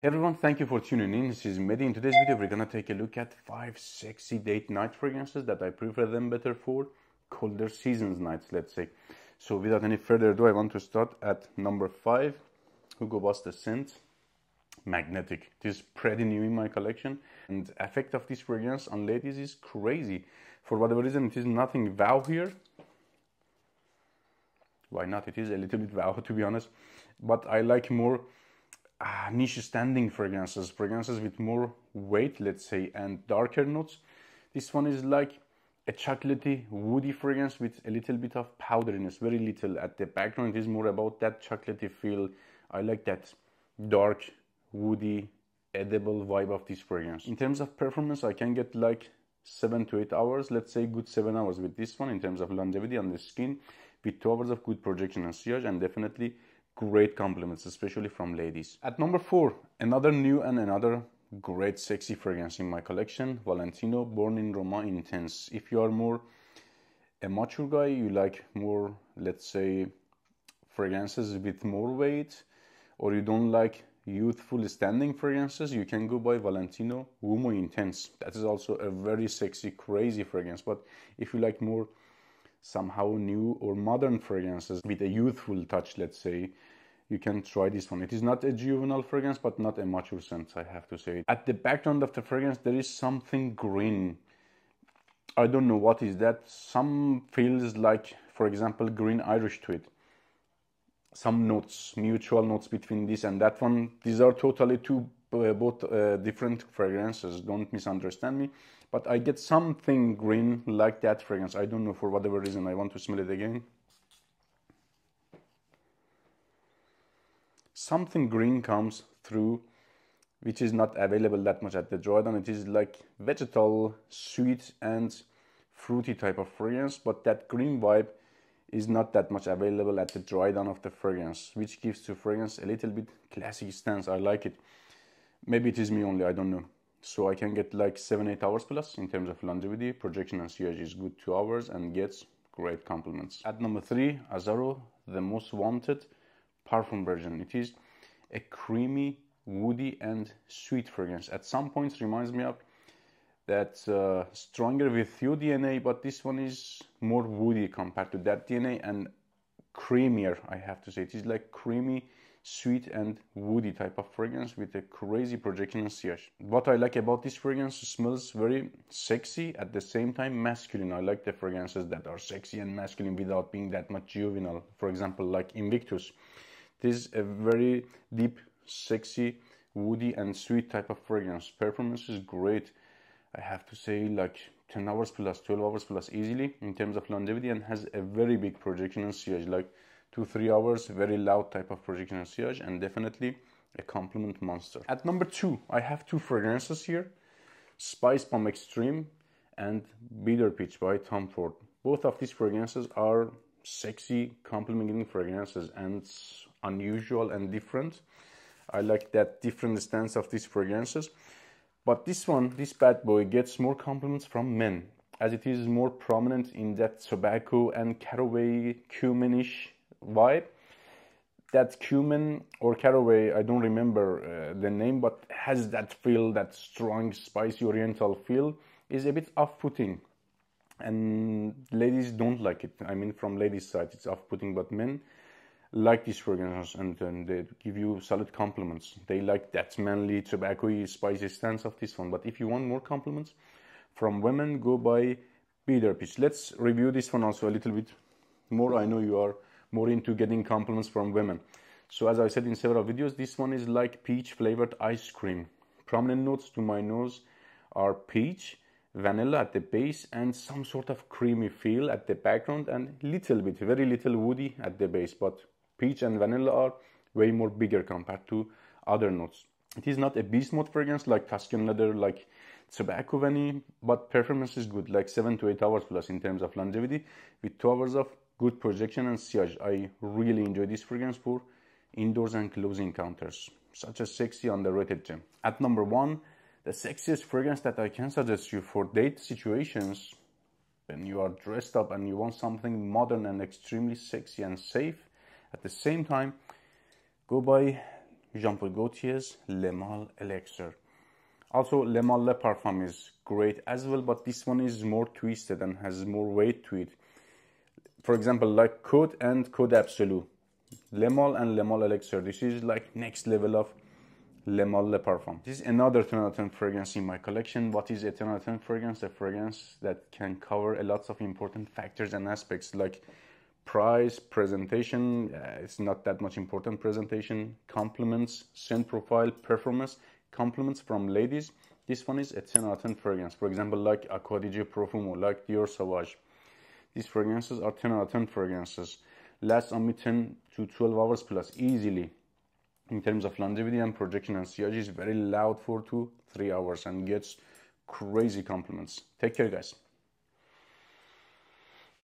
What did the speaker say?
Hey everyone, thank you for tuning in. This is Mehdi. In today's video, we're gonna take a look at 5 sexy date night fragrances that I prefer them better for colder seasons nights, let's say. So without any further ado, I want to start at number 5, Hugo Boss the Scent Magnetic. It is pretty new in my collection, and the effect of this fragrance on ladies is crazy. For whatever reason, it is nothing wow here. Why not? It is a little bit wow, to be honest, but I like more niche standing fragrances with more weight, let's say, and darker notes. This one is like a chocolatey woody fragrance with a little bit of powderiness, very little at the background. It is more about that chocolatey feel. I like that dark woody edible vibe of this fragrance. In terms of performance, I can get like 7 to 8 hours, let's say good 7 hours with this one in terms of longevity on the skin, with 2 hours of good projection and sillage, and definitely great compliments, especially from ladies. At number 4, another new and another great sexy fragrance in my collection, Valentino Born in Roma Intense. If you are more a mature guy, you like more, let's say, fragrances with more weight, or you don't like youthful standing fragrances, you can go by Valentino Uomo Intense. That is also a very sexy, crazy fragrance. But if you like more somehow new or modern fragrances with a youthful touch, let's say, you can try this one. It is not a juvenile fragrance, but not a mature scent, I have to say. At the background of the fragrance, there is something green. I don't know what is that. Some feels like, for example, green Irish to it. Some notes, mutual notes between this and that one. These are totally two both different fragrances, don't misunderstand me, but I get something green like that fragrance. I don't know, for whatever reason. I want to smell it again. Something green comes through, which is not available that much at the dry down. It is like vegetal, sweet and fruity type of fragrance, but that green vibe is not that much available at the dry down of the fragrance, which gives to fragrance a little bit classic stance. I like it. Maybe it is me only, I don't know. So I can get like 7-8 hours plus in terms of longevity. Projection and sillage is good 2 hours and gets great compliments. At number 3, Azzaro, the most wanted parfum version. It is a creamy, woody and sweet fragrance. At some points reminds me of that Stronger With You DNA, but this one is more woody compared to that DNA and creamier, I have to say. It is like creamy, sweet and woody type of fragrance with a crazy projection and sillage. What I like about this fragrance, it smells very sexy, at the same time masculine. I like the fragrances that are sexy and masculine without being that much juvenile. For example, like Invictus. This is a very deep, sexy, woody and sweet type of fragrance. Performance is great. I have to say, like 10 hours plus, 12 hours plus easily in terms of longevity, and has a very big projection and sillage, like 2-3 hours, very loud type of projection and sillage, and definitely a compliment monster. At number 2, I have 2 fragrances here, Spice Bomb Extreme and Bitter Peach by Tom Ford. Both of these fragrances are sexy, complimenting fragrances and unusual and different. I like that different stance of these fragrances. But this one, this bad boy, gets more compliments from men, as it is more prominent in that tobacco and caraway, cuminish vibe. That cumin or caraway, I don't remember the name, but has that feel, that strong, spicy oriental feel, is a bit off-putting. And ladies don't like it. I mean, from ladies' side, it's off-putting, but men like these fragrances, and they give you solid compliments. They like that manly, tobacco-y, spicy stance of this one. But if you want more compliments from women, go by Bitter Peach. Let's review this one also a little bit more. I know you are more into getting compliments from women. So as I said in several videos, this one is like peach flavored ice cream. Prominent notes to my nose are peach, vanilla at the base, and some sort of creamy feel at the background, and little bit, very little woody at the base. But peach and vanilla are way more bigger compared to other notes. It is not a beast mode fragrance like Tuscan leather, like tobacco vanilla, but performance is good, like 7 to 8 hours plus in terms of longevity, with 2 hours of good projection and sillage. I really enjoy this fragrance for indoors and close encounters. Such a sexy, underrated gem. At number 1, the sexiest fragrance that I can suggest you for date situations, when you are dressed up and you want something modern and extremely sexy and safe, at the same time, go by Jean-Paul Gaultier's Le Male Elixir. Also, Le Male Le Parfum is great as well, but this one is more twisted and has more weight to it. For example, like Code and Code Absolu. Le Male and Le Male Elixir. This is like next level of Le Male Le Parfum. This is another 10 out of 10 fragrance in my collection. What is a 10 out of 10 fragrance? A fragrance that can cover a lot of important factors and aspects like price, presentation, it's not that much important, presentation, compliments, scent profile, performance, compliments from ladies. This one is a 10 out of 10 fragrance. For example, like Acqua di Gio Profumo, like Dior Sauvage. These fragrances are 10 out of 10 fragrances. Lasts on me 10 to 12 hours plus easily. In terms of longevity and projection and sillage is very loud for 2-3 hours and gets crazy compliments. Take care, guys.